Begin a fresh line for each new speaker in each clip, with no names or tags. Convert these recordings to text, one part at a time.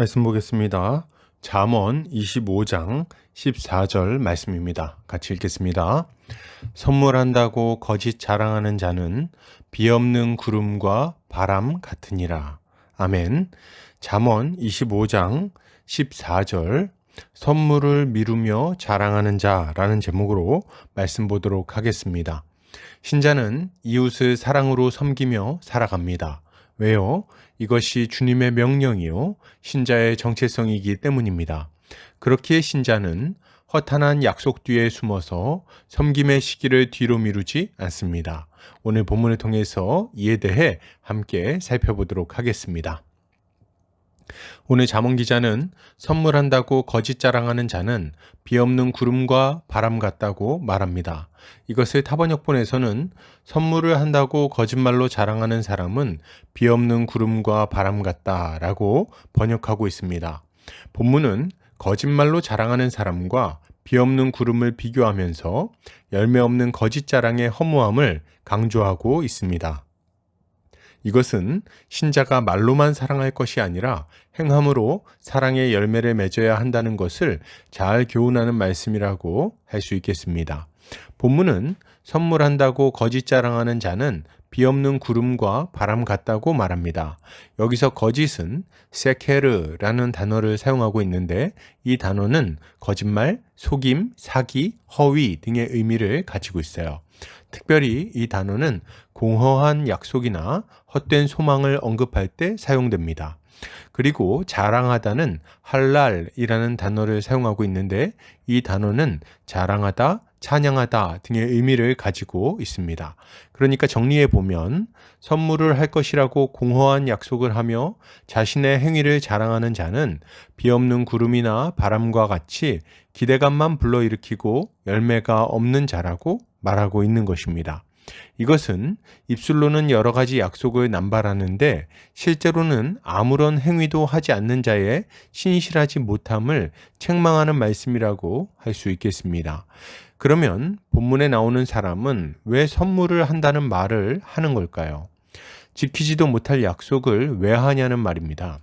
말씀 보겠습니다. 잠언 25장 14절 말씀입니다. 같이 읽겠습니다. 선물한다고 거짓 자랑하는 자는 비 없는 구름과 바람 같으니라. 아멘. 잠언 25장 14절 선물을 미루며 자랑하는 자라는 제목으로 말씀 보도록 하겠습니다. 신자는 이웃을 사랑으로 섬기며 살아갑니다. 왜요? 이것이 주님의 명령이요 신자의 정체성이기 때문입니다. 그렇기에 신자는 허탄한 약속 뒤에 숨어서 섬김의 시기를 뒤로 미루지 않습니다. 오늘 본문을 통해서 이에 대해 함께 살펴보도록 하겠습니다. 오늘 잠언 기자는 선물한다고 거짓 자랑하는 자는 비 없는 구름과 바람 같다고 말합니다. 이것을 타번역본에서는 선물을 한다고 거짓말로 자랑하는 사람은 비 없는 구름과 바람 같다라고 번역하고 있습니다. 본문은 거짓말로 자랑하는 사람과 비 없는 구름을 비교하면서 열매 없는 거짓 자랑의 허무함을 강조하고 있습니다. 이것은 신자가 말로만 사랑할 것이 아니라 행함으로 사랑의 열매를 맺어야 한다는 것을 잘 교훈하는 말씀이라고 할 수 있겠습니다. 본문은 선물한다고 거짓 자랑하는 자는 비 없는 구름과 바람 같다고 말합니다. 여기서 거짓은 세케르라는 단어를 사용하고 있는데 이 단어는 거짓말, 속임, 사기, 허위 등의 의미를 가지고 있어요. 특별히 이 단어는 공허한 약속이나 헛된 소망을 언급할 때 사용됩니다. 그리고 자랑하다는 할랄이라는 단어를 사용하고 있는데 이 단어는 자랑하다, 찬양하다 등의 의미를 가지고 있습니다. 그러니까 정리해 보면 선물을 할 것이라고 공허한 약속을 하며 자신의 행위를 자랑하는 자는 비 없는 구름이나 바람과 같이 기대감만 불러일으키고 열매가 없는 자라고 말하고 있는 것입니다. 이것은 입술로는 여러 가지 약속을 남발하는데 실제로는 아무런 행위도 하지 않는 자의 신실하지 못함을 책망하는 말씀이라고 할 수 있겠습니다. 그러면 본문에 나오는 사람은 왜 선물을 한다는 말을 하는 걸까요? 지키지도 못할 약속을 왜 하냐는 말입니다.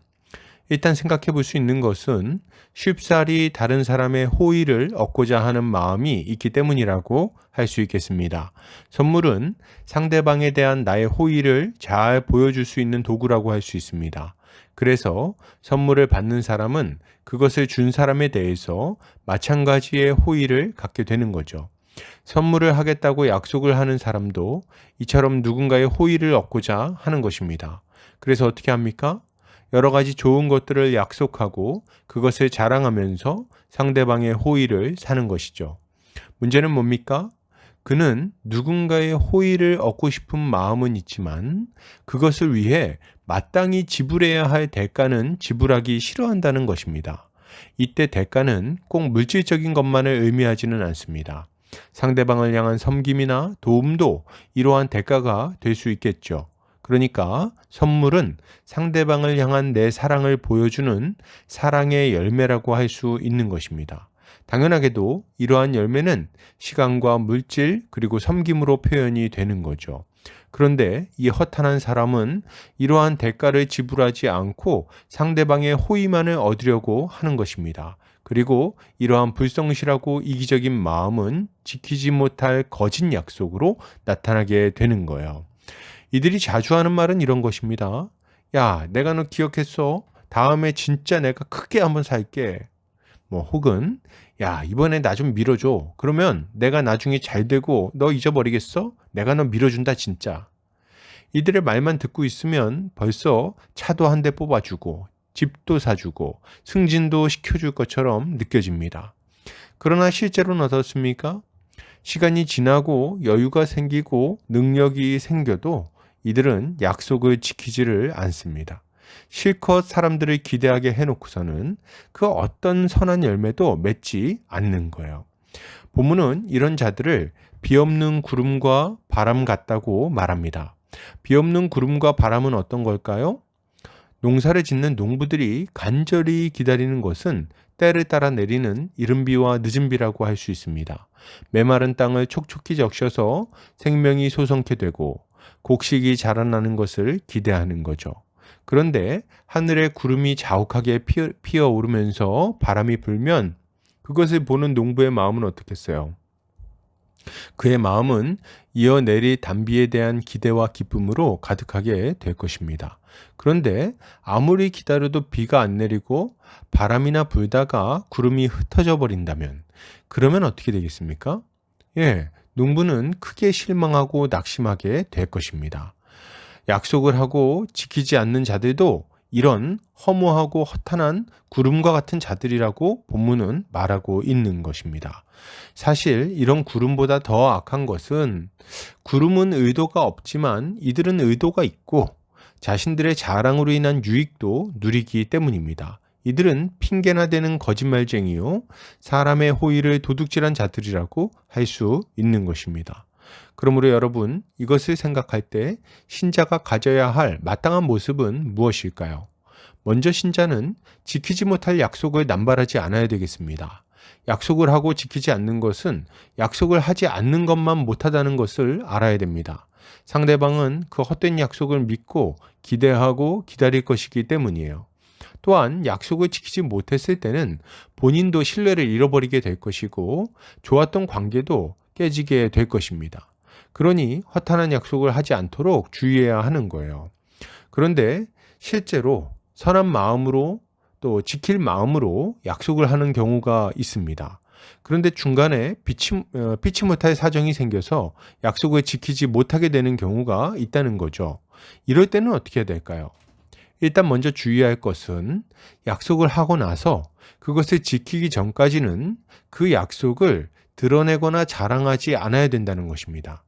일단 생각해 볼 수 있는 것은 쉽사리 다른 사람의 호의를 얻고자 하는 마음이 있기 때문이라고 할 수 있겠습니다. 선물은 상대방에 대한 나의 호의를 잘 보여줄 수 있는 도구라고 할 수 있습니다. 그래서 선물을 받는 사람은 그것을 준 사람에 대해서 마찬가지의 호의를 갖게 되는 거죠. 선물을 하겠다고 약속을 하는 사람도 이처럼 누군가의 호의를 얻고자 하는 것입니다. 그래서 어떻게 합니까? 여러 가지 좋은 것들을 약속하고 그것을 자랑하면서 상대방의 호의를 사는 것이죠. 문제는 뭡니까? 그는 누군가의 호의를 얻고 싶은 마음은 있지만 그것을 위해 마땅히 지불해야 할 대가는 지불하기 싫어한다는 것입니다. 이때 대가는 꼭 물질적인 것만을 의미하지는 않습니다. 상대방을 향한 섬김이나 도움도 이러한 대가가 될 수 있겠죠. 그러니까 선물은 상대방을 향한 내 사랑을 보여주는 사랑의 열매라고 할 수 있는 것입니다. 당연하게도 이러한 열매는 시간과 물질 그리고 섬김으로 표현이 되는 거죠. 그런데 이 허탄한 사람은 이러한 대가를 지불하지 않고 상대방의 호의만을 얻으려고 하는 것입니다. 그리고 이러한 불성실하고 이기적인 마음은 지키지 못할 거짓 약속으로 나타나게 되는 거예요. 이들이 자주 하는 말은 이런 것입니다. 야, 내가 너 기억했어? 다음에 진짜 내가 크게 한번 살게. 혹은 야, 이번에 나 좀 밀어줘. 그러면 내가 나중에 잘 되고 너 잊어버리겠어? 내가 너 밀어준다 진짜. 이들의 말만 듣고 있으면 벌써 차도 한 대 뽑아주고 집도 사주고 승진도 시켜줄 것처럼 느껴집니다. 그러나 실제로는 어떻습니까? 시간이 지나고 여유가 생기고 능력이 생겨도 이들은 약속을 지키지를 않습니다. 실컷 사람들을 기대하게 해놓고서는 그 어떤 선한 열매도 맺지 않는 거예요. 본문은 이런 자들을 비 없는 구름과 바람 같다고 말합니다. 비 없는 구름과 바람은 어떤 걸까요? 농사를 짓는 농부들이 간절히 기다리는 것은 때를 따라 내리는 이른 비와 늦은 비라고 할 수 있습니다. 메마른 땅을 촉촉히 적셔서 생명이 솟성케 되고 곡식이 자라나는 것을 기대하는 거죠. 그런데 하늘에 구름이 자욱하게 피어오르면서 바람이 불면 그것을 보는 농부의 마음은 어떻겠어요? 그의 마음은 이어 내릴 단비에 대한 기대와 기쁨으로 가득하게 될 것입니다. 그런데 아무리 기다려도 비가 안 내리고 바람이나 불다가 구름이 흩어져 버린다면 그러면 어떻게 되겠습니까? 예, 농부는 크게 실망하고 낙심하게 될 것입니다. 약속을 하고 지키지 않는 자들도 이런 허무하고 허탄한 구름과 같은 자들이라고 본문은 말하고 있는 것입니다. 사실 이런 구름보다 더 악한 것은 구름은 의도가 없지만 이들은 의도가 있고 자신들의 자랑으로 인한 유익도 누리기 때문입니다. 이들은 핑계나 대는 거짓말쟁이요 사람의 호의를 도둑질한 자들이라고 할 수 있는 것입니다. 그러므로 여러분, 이것을 생각할 때 신자가 가져야 할 마땅한 모습은 무엇일까요? 먼저 신자는 지키지 못할 약속을 남발하지 않아야 되겠습니다. 약속을 하고 지키지 않는 것은 약속을 하지 않는 것만 못하다는 것을 알아야 됩니다. 상대방은 그 헛된 약속을 믿고 기대하고 기다릴 것이기 때문이에요. 또한 약속을 지키지 못했을 때는 본인도 신뢰를 잃어버리게 될 것이고 좋았던 관계도 깨지게 될 것입니다. 그러니 허탄한 약속을 하지 않도록 주의해야 하는 거예요. 그런데 실제로 선한 마음으로 또 지킬 마음으로 약속을 하는 경우가 있습니다. 그런데 중간에 피치 못할 사정이 생겨서 약속을 지키지 못하게 되는 경우가 있다는 거죠. 이럴 때는 어떻게 해야 될까요? 일단 먼저 주의할 것은 약속을 하고 나서 그것을 지키기 전까지는 그 약속을 드러내거나 자랑하지 않아야 된다는 것입니다.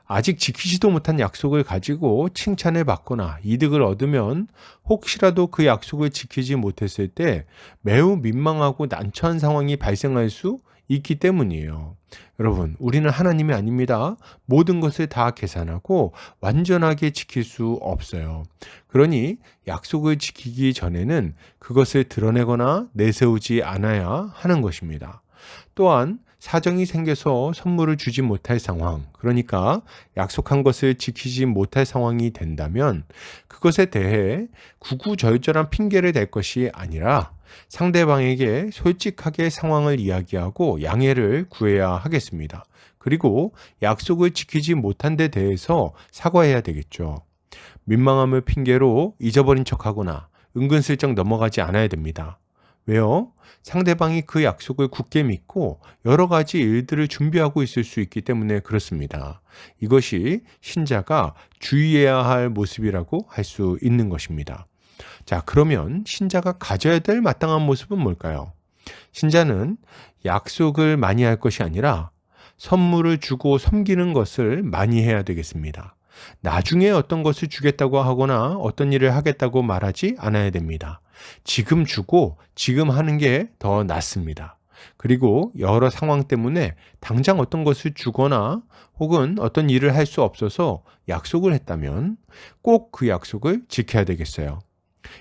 아직 지키지도 못한 약속을 가지고 칭찬을 받거나 이득을 얻으면 혹시라도 그 약속을 지키지 못했을 때 매우 민망하고 난처한 상황이 발생할 수 있기 때문이에요. 여러분, 우리는 하나님이 아닙니다. 모든 것을 다 계산하고 완전하게 지킬 수 없어요. 그러니 약속을 지키기 전에는 그것을 드러내거나 내세우지 않아야 하는 것입니다. 또한 사정이 생겨서 선물을 주지 못할 상황, 그러니까 약속한 것을 지키지 못할 상황이 된다면 그것에 대해 구구절절한 핑계를 댈 것이 아니라 상대방에게 솔직하게 상황을 이야기하고 양해를 구해야 하겠습니다. 그리고 약속을 지키지 못한 데 대해서 사과해야 되겠죠. 민망함을 핑계로 잊어버린 척하거나 은근슬쩍 넘어가지 않아야 됩니다. 왜요? 상대방이 그 약속을 굳게 믿고 여러 가지 일들을 준비하고 있을 수 있기 때문에 그렇습니다. 이것이 신자가 주의해야 할 모습이라고 할 수 있는 것입니다. 자, 그러면 신자가 가져야 될 마땅한 모습은 뭘까요? 신자는 약속을 많이 할 것이 아니라 선물을 주고 섬기는 것을 많이 해야 되겠습니다. 나중에 어떤 것을 주겠다고 하거나 어떤 일을 하겠다고 말하지 않아야 됩니다. 지금 주고 지금 하는 게 더 낫습니다. 그리고 여러 상황 때문에 당장 어떤 것을 주거나 혹은 어떤 일을 할 수 없어서 약속을 했다면 꼭 그 약속을 지켜야 되겠어요.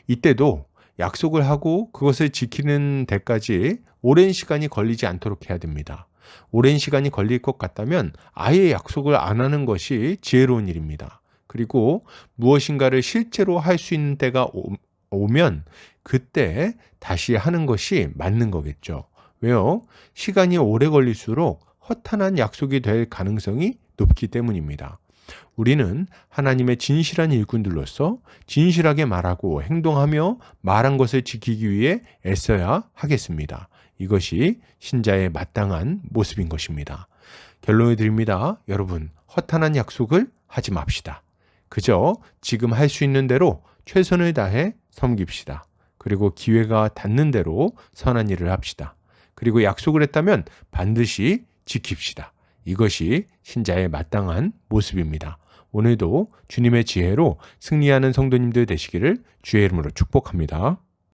이때도 약속을 하고 그것을 지키는 데까지 오랜 시간이 걸리지 않도록 해야 됩니다. 오랜 시간이 걸릴 것 같다면 아예 약속을 안 하는 것이 지혜로운 일입니다. 그리고 무엇인가를 실제로 할 수 있는 때가 오면 그때 다시 하는 것이 맞는 거겠죠. 왜요? 시간이 오래 걸릴수록 허탄한 약속이 될 가능성이 높기 때문입니다. 우리는 하나님의 진실한 일꾼들로서 진실하게 말하고 행동하며 말한 것을 지키기 위해 애써야 하겠습니다. 이것이 신자의 마땅한 모습인 것입니다. 결론을 드립니다. 여러분, 허탄한 약속을 하지 맙시다. 그저 지금 할 수 있는 대로 최선을 다해 섬깁시다. 그리고 기회가 닿는 대로 선한 일을 합시다. 그리고 약속을 했다면 반드시 지킵시다. 이것이 신자의 마땅한 모습입니다. 오늘도 주님의 지혜로 승리하는 성도님들 되시기를 주의 이름으로 축복합니다.